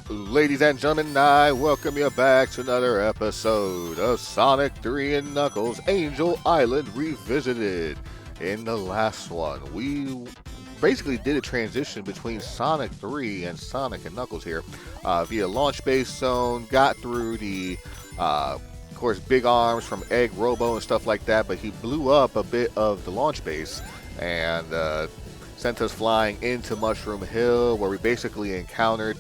Ladies and gentlemen, I welcome you back to another episode of Sonic 3 and Knuckles Angel Island Revisited. In the last one, we basically did a transition between Sonic 3 and Sonic and Knuckles here via launch base zone, got through the, of course, big arms from Egg Robo and stuff like that, but he blew up a bit of the launch base and sent us flying into Mushroom Hill, where we basically encountered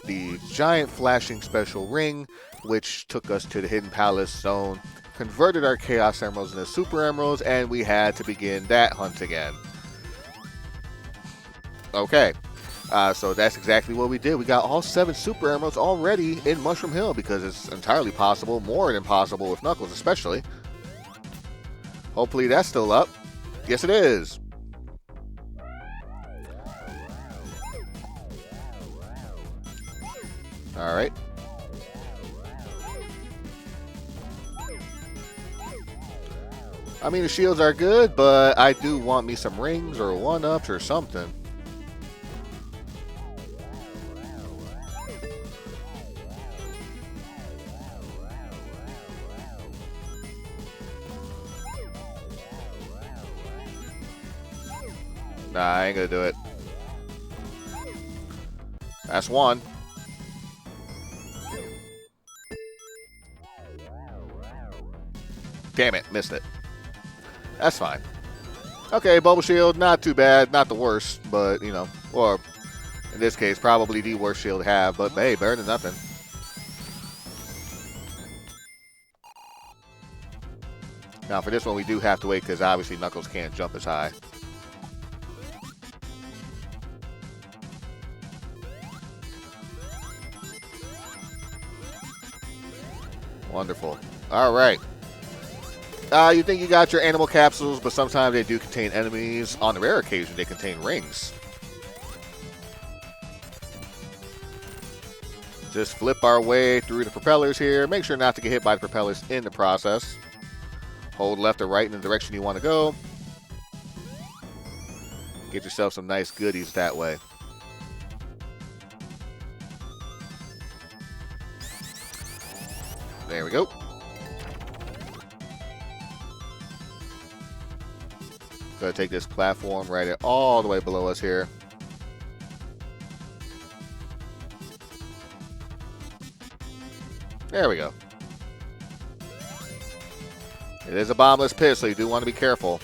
the giant flashing special ring, which took us to the Hidden Palace zone, converted our Chaos Emeralds into Super Emeralds, and we had to begin that hunt again. Okay, so that's exactly what we did. We got all 7 Super Emeralds already in Mushroom Hill because it's entirely possible, more than possible with Knuckles especially. Hopefully that's still up. Yes, it is. All right. I mean, the shields are good, but I do want me some rings or one-ups or something. Nah, I ain't gonna do it. That's one. Damn it, missed it. That's fine. Okay, Bubble Shield, not too bad. Not the worst, but, you know, or in this case, probably the worst shield to have, but hey, better than nothing. Now, for this one, we do have to wait because obviously Knuckles can't jump as high. Wonderful. All right. You think you got your animal capsules, but sometimes they do contain enemies. On the rare occasion, they contain rings. Just flip our way through the propellers here. Make sure not to get hit by the propellers in the process. Hold left or right in the direction you want to go. Get yourself some nice goodies that way. There we go. Gonna take this platform right all the way below us here. There we go. It is a bombless pit, so you do want to be careful.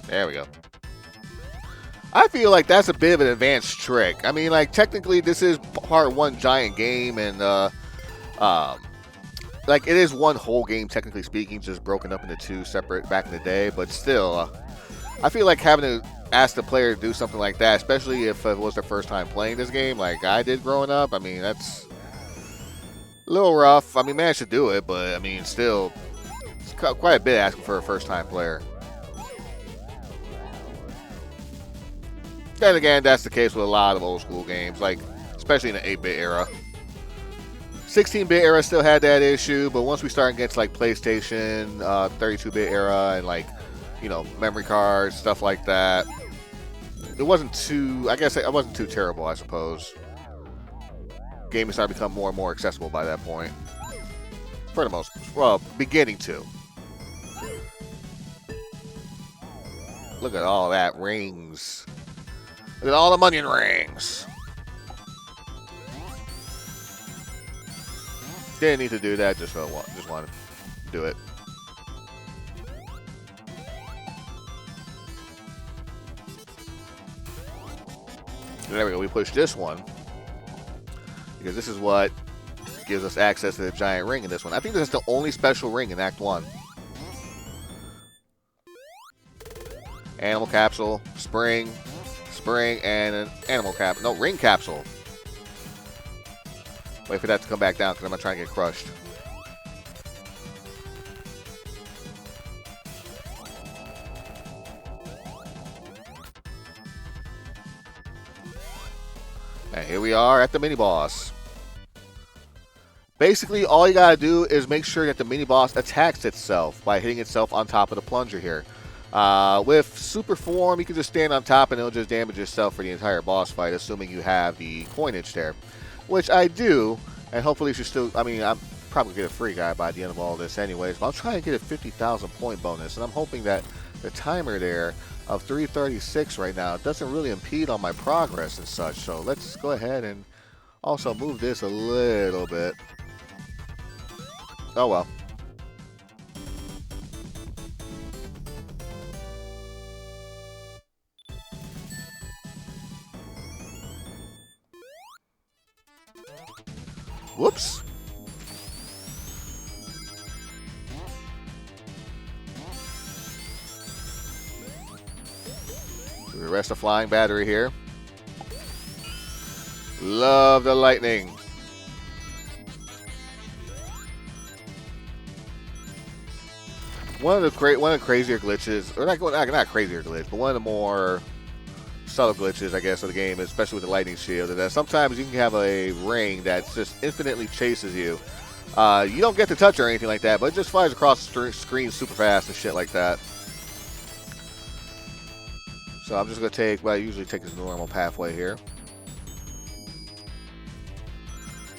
There we go. I feel like that's a bit of an advanced trick. I mean, like, technically this is part of one giant game, and like, it is one whole game, technically speaking, just broken up into 2 separate back in the day, but still, I feel like having to ask the player to do something like that, especially if it was their first time playing this game like I did growing up, I mean, that's a little rough. I mean, managed to do it, but I mean, still, it's quite a bit asking for a first time player. Then again, that's the case with a lot of old school games, like especially in the 8-bit era. 16-bit era still had that issue, but once we started getting to like PlayStation, 32-bit era, and like, you know, memory cards, stuff like that, it wasn't too, I guess it wasn't too terrible, I suppose. Gaming started to become more and more accessible by that point. For the most, well, beginning to. Look at all that rings. Look at all the money rings. Didn't need to do that, just wanted to do it. There we go, we push this one. Because this is what gives us access to the giant ring in this one. I think this is the only special ring in Act 1. Animal capsule, spring, and an animal cap. No, ring capsule. Wait for that to come back down because I'm going to try and get crushed. And here we are at the mini boss. Basically, all you gotta do is make sure that the mini boss attacks itself by hitting itself on top of the plunger here. With super form, you can just stand on top and it'll just damage yourself for the entire boss fight, assuming you have the coinage there, which I do. And hopefully, you should still. I mean, I'm probably get a free guy by the end of all this, anyways. But I'm trying to get a 50,000 point bonus, and I'm hoping that the timer there of 336 right now doesn't really impede on my progress and such. So let's go ahead and also move this a little bit. Oh well. Whoops. The rest of flying battery here. Love the lightning. One of the crazier glitches, or not crazier glitch, but one of the more subtle glitches, I guess, of the game, especially with the lightning shield, is that sometimes you can have a ring that just infinitely chases you. You don't get to touch or anything like that, but it just flies across the screen super fast and shit like that. So I'm just going to take, well, I usually take this normal pathway here.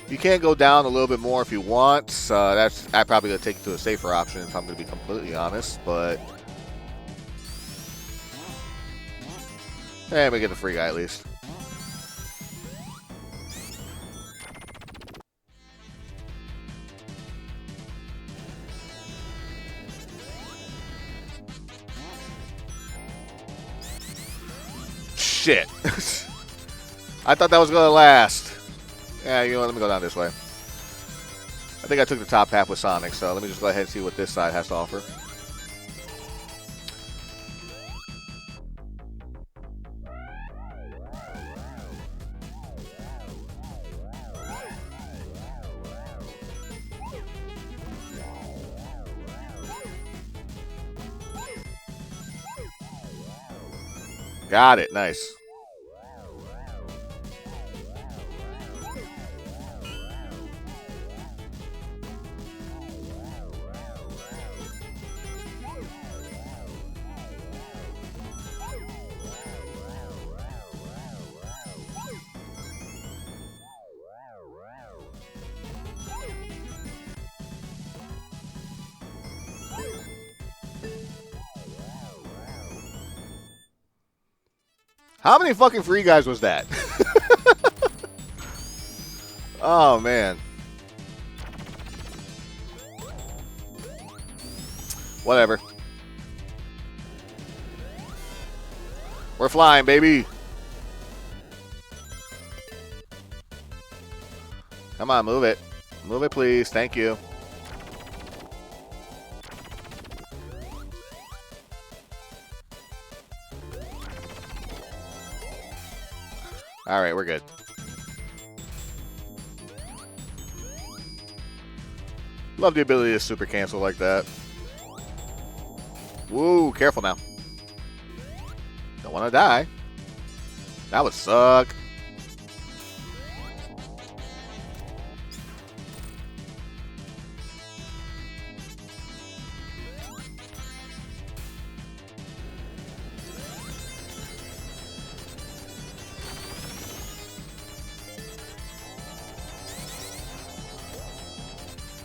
You can go down a little bit more if you want. I'm probably going to take you to a safer option if I'm going to be completely honest, but hey, we get the free guy at least. Shit. I thought that was going to last. Yeah, you know what, let me go down this way. I think I took the top half with Sonic, so let me just go ahead and see what this side has to offer. Got it, nice. How many fucking free guys was that? Oh, man. Whatever. We're flying, baby. Come on, move it. Move it, please. Thank you. All right, we're good. Love the ability to super cancel like that. Woo, careful now. Don't want to die. That would suck.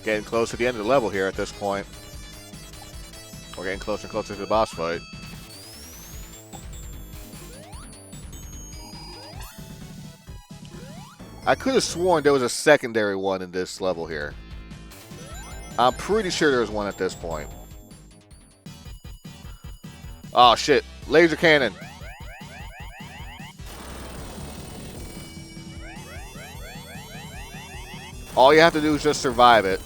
Getting close to the end of the level here at this point. We're getting closer and closer to the boss fight. I could have sworn there was a secondary one in this level here. I'm pretty sure there was one at this point. Oh shit, laser cannon. All you have to do is just survive it.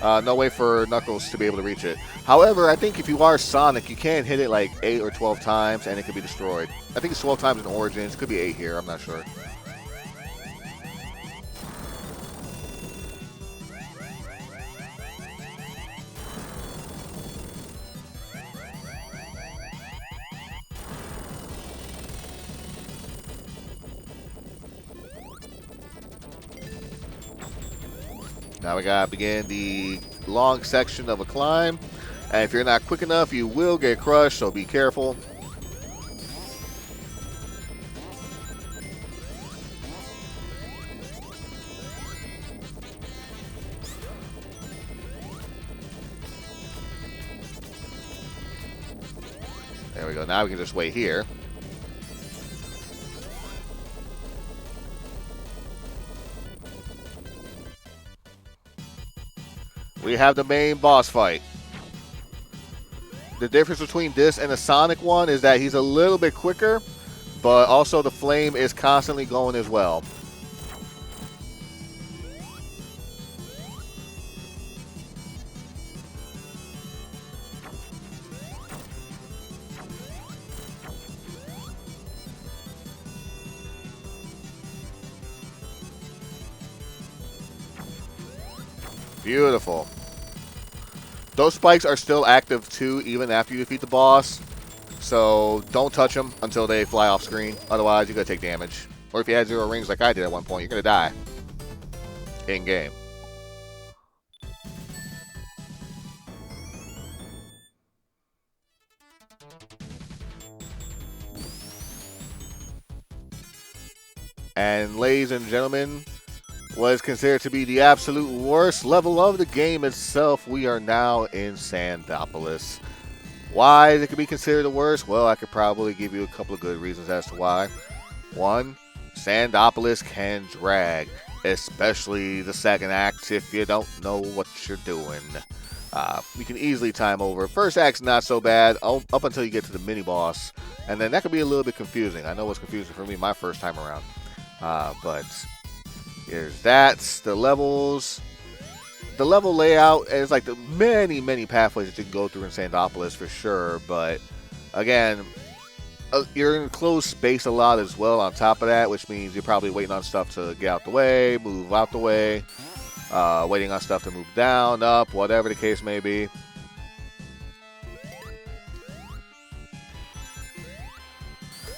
No way for Knuckles to be able to reach it. However, I think if you are Sonic, you can hit it like 8 or 12 times and it can be destroyed. I think it's 12 times in Origins. Could be 8 here. I'm not sure. Now we gotta begin the long section of a climb. And if you're not quick enough, you will get crushed, so be careful. There we go. Now we can just wait here. We have the main boss fight. The difference between this and the Sonic one is that he's a little bit quicker, but also the flame is constantly going as well. Beautiful. Those spikes are still active too, even after you defeat the boss. So don't touch them until they fly off screen. Otherwise, you're going to take damage. Or if you had 0 rings like I did at one point, you're going to die. In-game. And ladies and gentlemen, what is considered to be the absolute worst level of the game itself, we are now in Sandopolis. Why it could be considered the worst? Well, I could probably give you a couple of good reasons as to why. One, Sandopolis can drag, especially the second act if you don't know what you're doing. You can easily time over. First act's not so bad up until you get to the mini-boss, and then that could be a little bit confusing. I know it was confusing for me my first time around. But here's that. The levels. The level layout is like the many pathways that you can go through in Sandopolis for sure. But again, you're in closed space a lot as well on top of that, which means you're probably waiting on stuff to get out the way, move out the way, waiting on stuff to move down, up, whatever the case may be.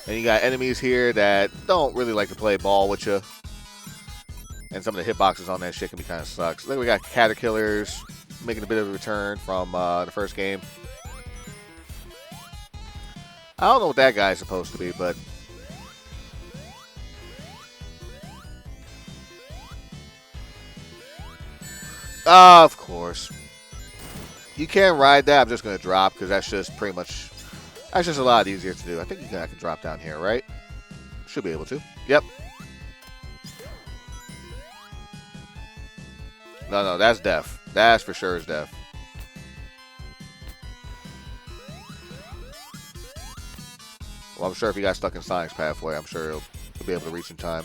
And you got enemies here that don't really like to play ball with you. And some of the hitboxes on that shit can be kind of sucks. Look, we got caterpillars making a bit of a return from the first game. I don't know what that guy's supposed to be, but of course. You can ride that. I'm just going to drop because that's just pretty much, that's just a lot easier to do. I think I can drop down here, right? Should be able to. Yep. No, that's death. That's for sure is death. Well, I'm sure if he got stuck in Sonic's pathway, I'm sure he'll be able to reach in time.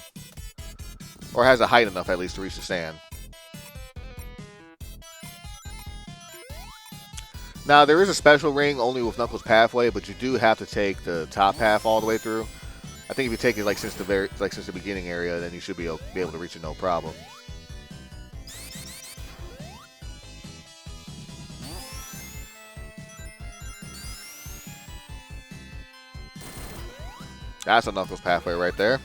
Or has a height enough at least to reach the sand. Now, there is a special ring only with Knuckles' pathway, but you do have to take the top half all the way through. I think if you take it like since the beginning area, then you should be able to reach it no problem. That's a Knuckles pathway right there.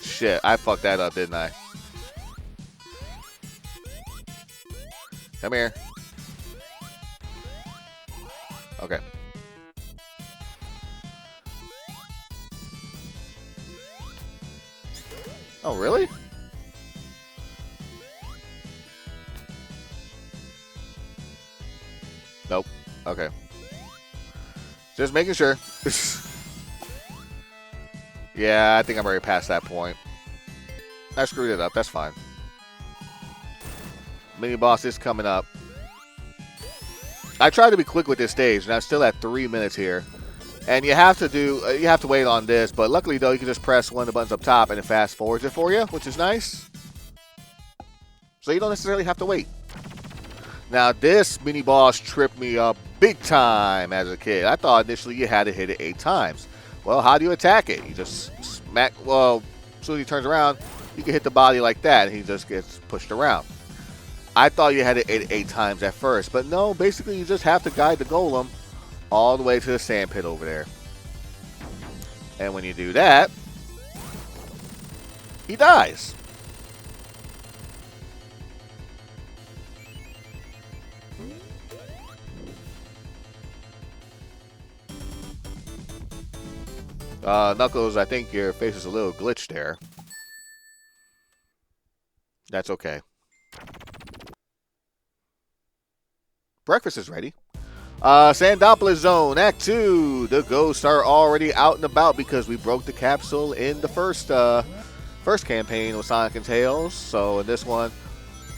Shit, I fucked that up, didn't I? Come here. Okay. Oh, really? Nope. Okay. Just making sure. Yeah, I think I'm already past that point. I screwed it up. That's fine. Mini boss is coming up. I tried to be quick with this stage, and I'm still at 3 minutes here. And you have to wait on this, but luckily though, you can just press one of the buttons up top and it fast forwards it for you, which is nice. So you don't necessarily have to wait. Now this mini boss tripped me up big time as a kid. I thought initially you had to hit it 8 times. Well, how do you attack it? You just smack, well, as soon as he turns around, you can hit the body like that and he just gets pushed around. I thought you had to hit it 8 times at first, but no, basically you just have to guide the golem all the way to the sand pit over there. And when you do that, he dies. Knuckles, I think your face is a little glitched there. That's okay. Breakfast is ready. Sandopolis Zone, Act 2. The ghosts are already out and about because we broke the capsule in the first campaign with Sonic and Tails. So in this one,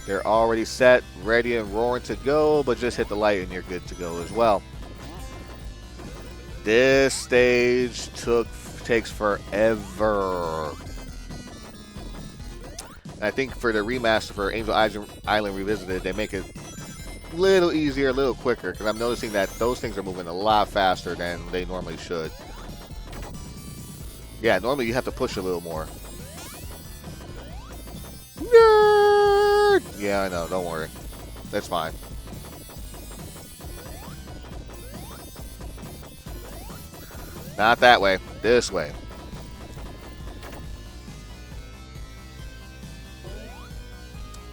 they're already set, ready, and roaring to go, but just hit the light and you're good to go as well. This stage takes forever. I think for the remaster for Angel Island Revisited, they make it a little easier, a little quicker, because I'm noticing that those things are moving a lot faster than they normally should. Yeah, normally you have to push a little more. Nerd! Yeah, I know, don't worry. That's fine. Not that way, this way.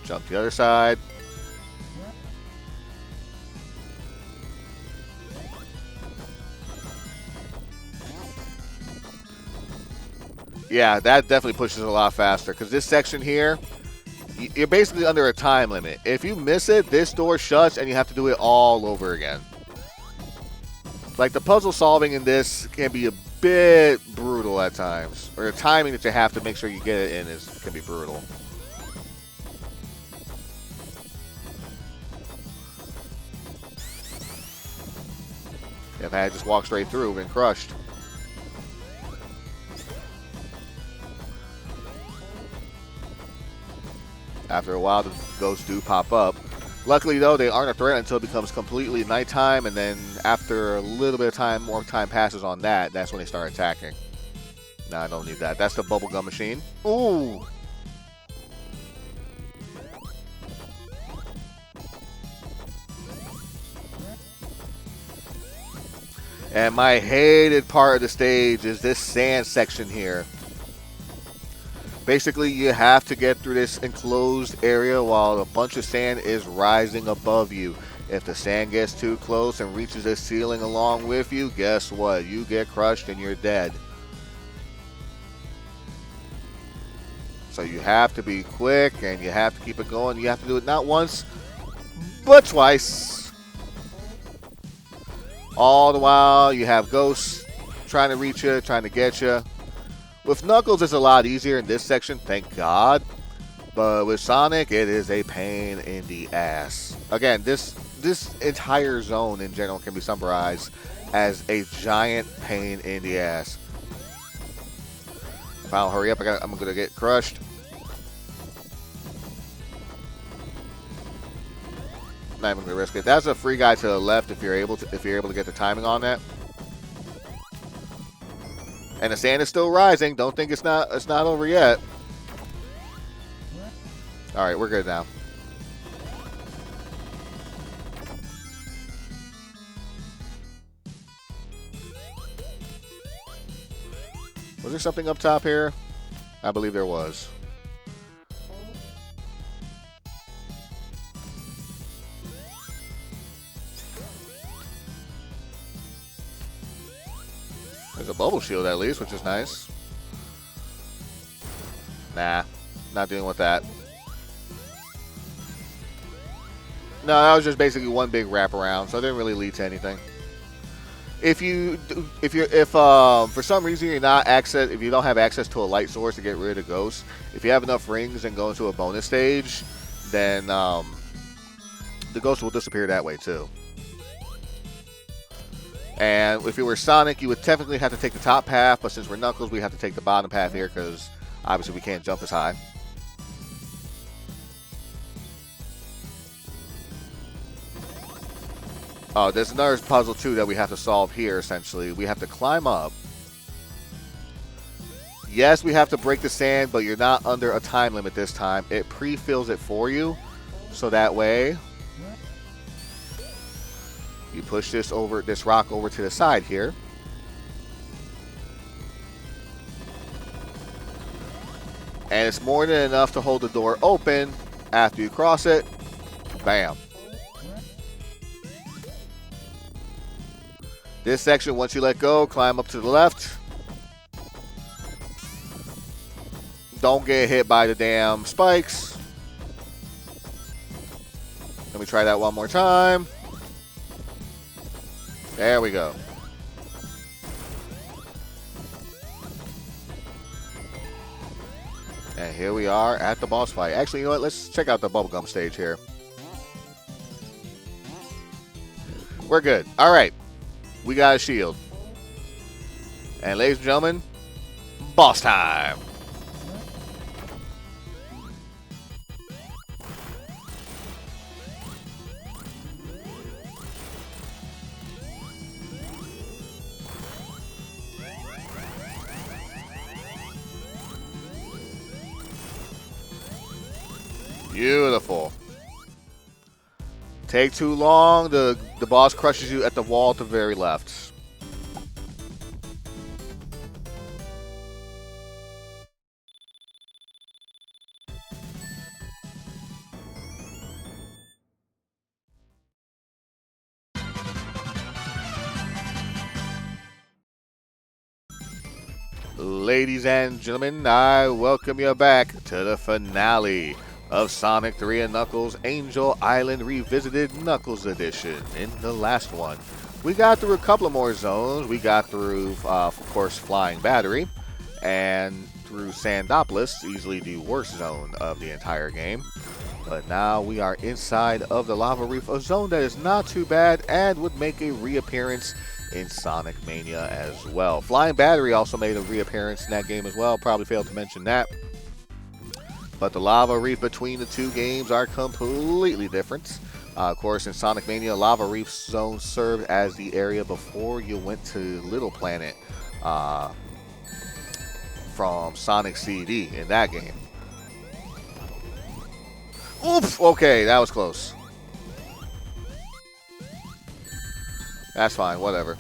Jump to the other side. Yeah, that definitely pushes it a lot faster, because this section here, you're basically under a time limit. If you miss it, this door shuts and you have to do it all over again. Like, the puzzle solving in this can be a bit brutal at times. Or the timing that you have to make sure you get it in can be brutal. If I had just walked straight through, been crushed. After a while, the ghosts do pop up. Luckily, though, they aren't a threat until it becomes completely nighttime, and then after a little bit of time, more time passes on that, that's when they start attacking. Nah, I don't need that. That's the bubblegum machine. Ooh! And my hated part of the stage is this sand section here. Basically, you have to get through this enclosed area while a bunch of sand is rising above you. If the sand gets too close and reaches the ceiling along with you, guess what? You get crushed and you're dead. So you have to be quick and you have to keep it going. You have to do it not once, but twice. All the while, you have ghosts trying to reach you, trying to get you. With Knuckles, it's a lot easier in this section, thank God. But with Sonic, it is a pain in the ass. Again, this entire zone in general can be summarized as a giant pain in the ass. If I don't hurry up, I'm going to get crushed. Not even going to risk it. That's a free guy to the left if you're able to get the timing on that. And the sand is still rising. Don't think it's not over yet. All right, we're good now. Was there something up top here? I believe there was. There's a bubble shield at least, which is nice. Nah, not dealing with that. No, that was just basically one big wraparound, so it didn't really lead to anything. If for some reason if you don't have access to a light source to get rid of ghosts, if you have enough rings and go into a bonus stage, then the ghosts will disappear that way too. And if you were Sonic, you would technically have to take the top path, but since we're Knuckles, we have to take the bottom path here because obviously we can't jump as high. Oh, there's another puzzle too that we have to solve here, essentially. We have to climb up. Yes, we have to break the sand, but you're not under a time limit this time. It pre-fills it for you, so that way you push this rock over to the side here. And it's more than enough to hold the door open after you cross it. Bam. This section, once you let go, climb up to the left. Don't get hit by the damn spikes. Let me try that one more time. There we go. And here we are at the boss fight. Actually, you know what? Let's check out the bubblegum stage here. We're good. All right. We got a shield. And ladies and gentlemen, boss time. Beautiful. Take too long, the boss crushes you at the wall to the very left. Ladies and gentlemen, I welcome you back to the finale of Sonic 3 and Knuckles Angel Island Revisited Knuckles Edition. In the last one, we got through a couple of more zones. We got through, of course, Flying Battery, and through Sandopolis, easily the worst zone of the entire game. But now we are inside of the Lava Reef, a zone that is not too bad and would make a reappearance in Sonic Mania as well. Flying Battery also made a reappearance in that game as well. Probably failed to mention that. But the Lava Reef between the two games are completely different. Of course, in Sonic Mania, Lava Reef Zone served as the area before you went to Little Planet from Sonic CD in that game. Oof! Okay, that was close. That's fine, whatever.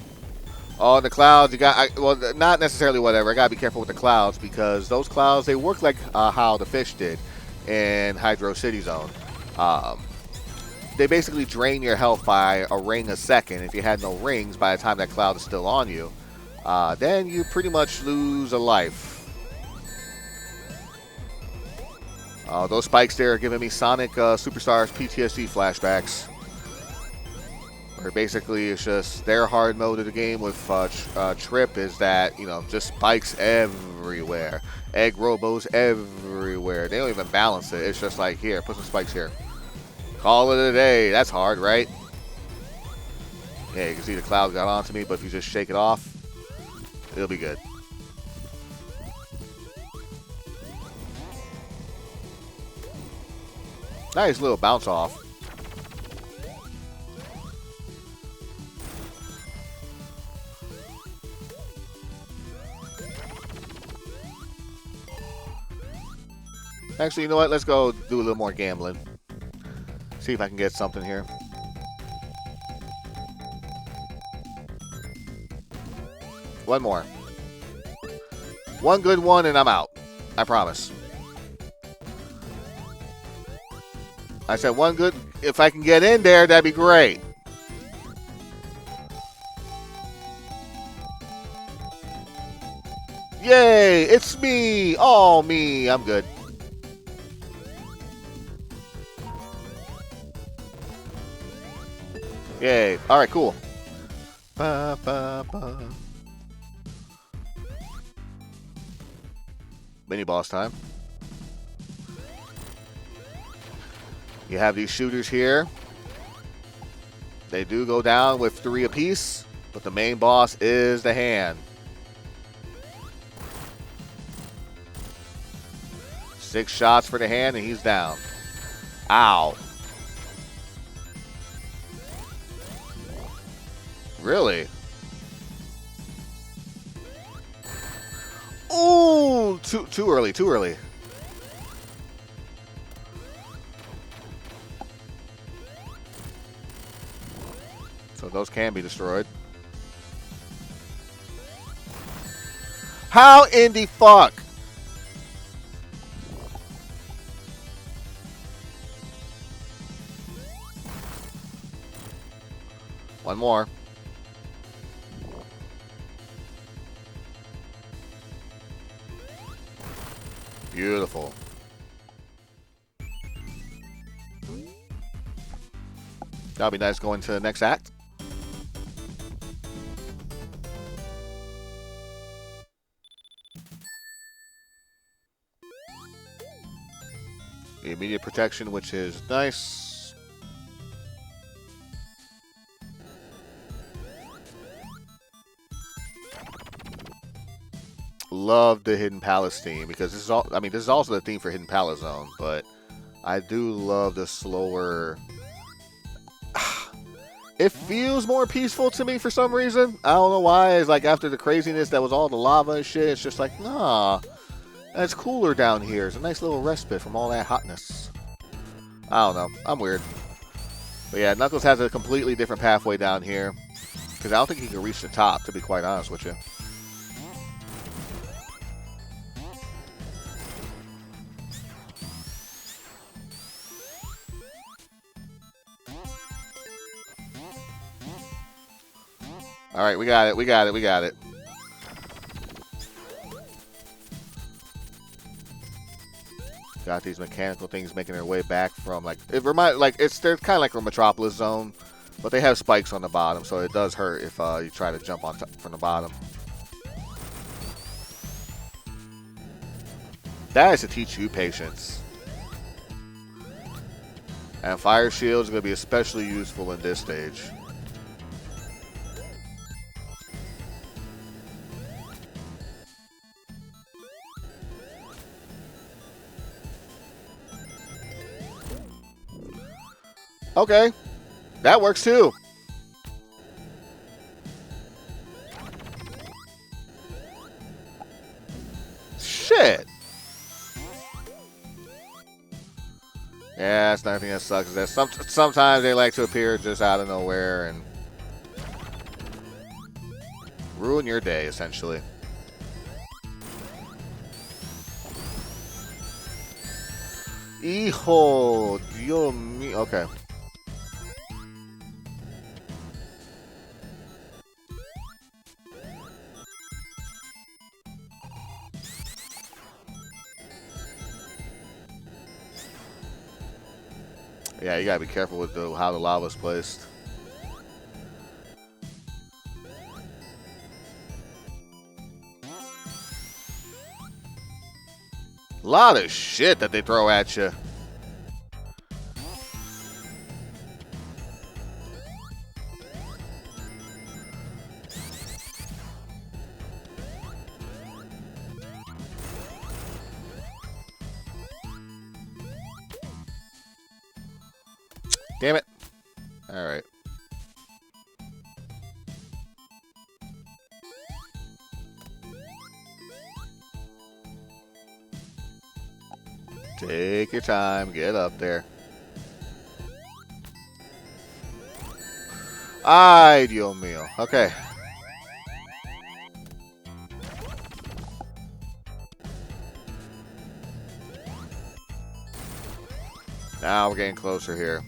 Oh, the clouds, you got, well, not necessarily whatever. I gotta be careful with the clouds because those clouds, they work like how the fish did in Hydro City Zone. They basically drain your health by a ring a second. If you had no rings, by the time that cloud is still on you, then you pretty much lose a life. Those spikes there are giving me Sonic Superstars PTSD flashbacks. Where basically it's just their hard mode of the game with Trip is that, you know, just spikes everywhere. Egg robos everywhere. They don't even balance it. It's just like, here, put some spikes here. Call it a day. That's hard, right? Yeah, you can see the cloud got onto me, but if you just shake it off, it'll be good. Nice little bounce off. Actually, you know what? Let's go do a little more gambling. See if I can get something here. One more. One good one and I'm out. I promise. I said one good. If I can get in there, that'd be great. Yay! It's me! All me! I'm good. Yay. Alright, cool. Ba, ba, ba. Mini boss time. You have these shooters here. They do go down with 3 apiece, but the main boss is the hand. 6 shots for the hand and he's down. Ow. Really? Ooh, too early, too early. So those can be destroyed. How in the fuck? One more. Beautiful. That'll be nice going to the next act. Immediate protection, which is nice. Love the Hidden Palace theme because this is all. I mean, this is also the theme for Hidden Palace Zone, but I do love the slower. It feels more peaceful to me for some reason. I don't know why. It's like after the craziness that was all the lava and shit, it's just like, nah, it's cooler down here. It's a nice little respite from all that hotness. I don't know. I'm weird. But yeah, Knuckles has a completely different pathway down here. Because I don't think he can reach the top, to be quite honest with you. Alright, we got it, we got it, we got it. Got these mechanical things making their way back from, like, they're kind of like a Metropolis Zone, but they have spikes on the bottom, so it does hurt if you try to jump on from the bottom. That is to teach you patience. And Fire Shield is going to be especially useful in this stage. Okay, that works too. Shit. Yeah, that's another thing that sucks. Is that sometimes they like to appear just out of nowhere and ruin your day, essentially. Hijo, Dios mío. Okay. Yeah, you gotta be careful with how the lava's placed. A lot of shit that they throw at you. Damn it. All right. Take your time. Get up there. Ay, Dios mío. Okay. Now we're getting closer here.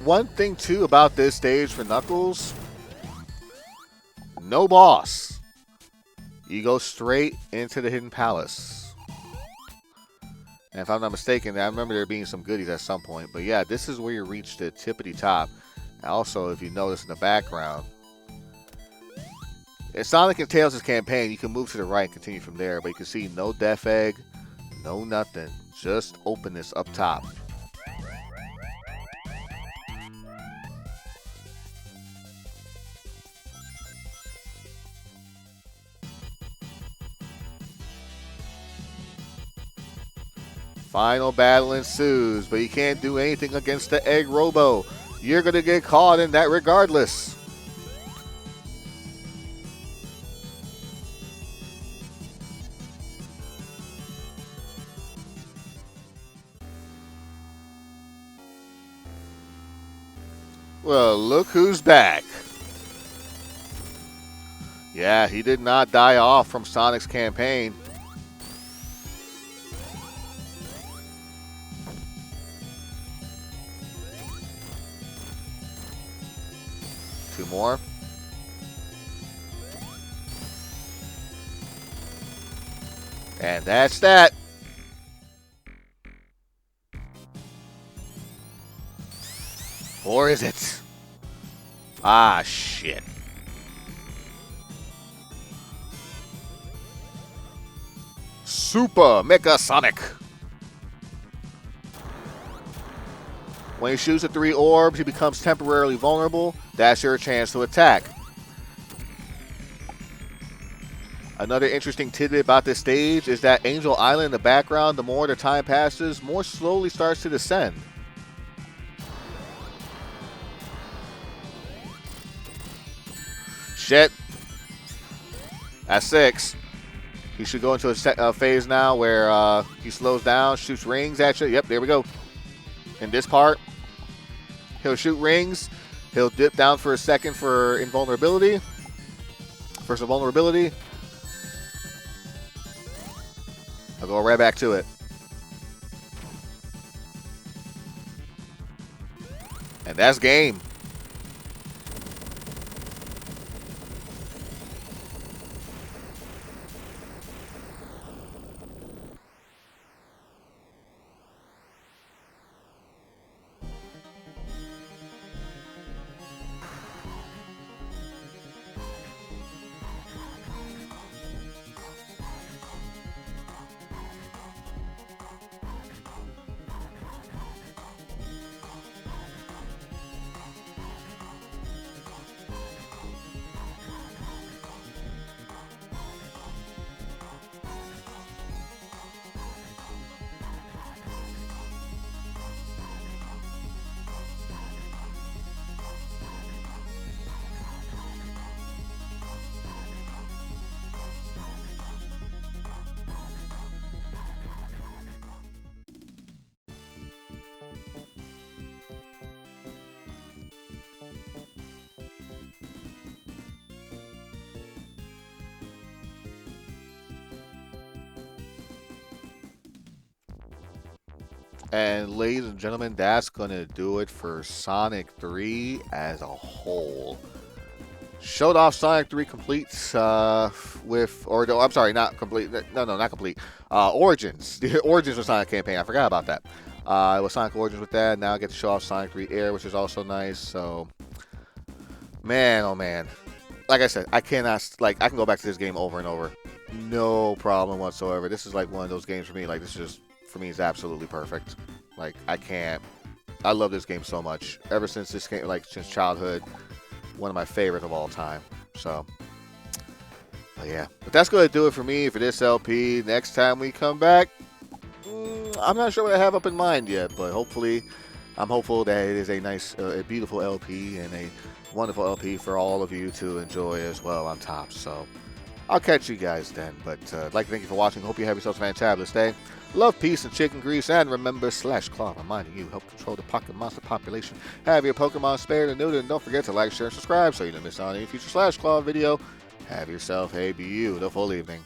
One thing, too, about this stage for Knuckles, no boss. You go straight into the Hidden Palace. And if I'm not mistaken, I remember there being some goodies at some point. But yeah, this is where you reach the tippity top. And also, if you notice in the background, in Sonic and Tails' campaign, you can move to the right and continue from there. But you can see no Death Egg, no nothing. Just openness up top. Final battle ensues, but you can't do anything against the Egg Robo. You're going to get caught in that regardless. Well, look who's back. Yeah, he did not die off from Sonic's campaign. more. And that's that. Or is it? Ah, shit. Super Mecha Sonic. When he shoots the 3 orbs, he becomes temporarily vulnerable. That's your chance to attack. Another interesting tidbit about this stage is that Angel Island in the background, the more the time passes, more slowly starts to descend. Shit. At 6. He should go into a phase now where he slows down, shoots rings at you. Yep, there we go. In this part, he'll shoot rings. He'll dip down for a second for invulnerability. For some vulnerability. I'll go right back to it. And that's game. And ladies and gentlemen, that's going to do it for Sonic 3 as a whole. Showed off Sonic 3 completes with, or no, I'm sorry, not complete. No, not complete. Origins. The Origins of Sonic campaign. I forgot about that. It was Sonic Origins with that. Now I get to show off Sonic 3 Air, which is also nice. So, man, oh man. Like I said, I cannot, like, I can go back to this game over and over. No problem whatsoever. This is like one of those games for me. Like, this is just, for me, is absolutely perfect. Like, I love this game so much. Ever since this game, like, since childhood, one of my favorites of all time. So, but yeah. But that's going to do it for me for this LP. Next time we come back, I'm not sure what I have up in mind yet, but hopefully, I'm hopeful that it is a nice, a beautiful LP and a wonderful LP for all of you to enjoy as well on top. So, I'll catch you guys then. But I'd like to thank you for watching. Hope you have yourselves a fantabulous day. Love, peace, and chicken grease. And remember, /Claw reminding you, help control the pocket monster population. Have your Pokemon spared and neutered. And don't forget to like, share, and subscribe so you don't miss out on any future /Claw video. Have yourself a beautiful evening.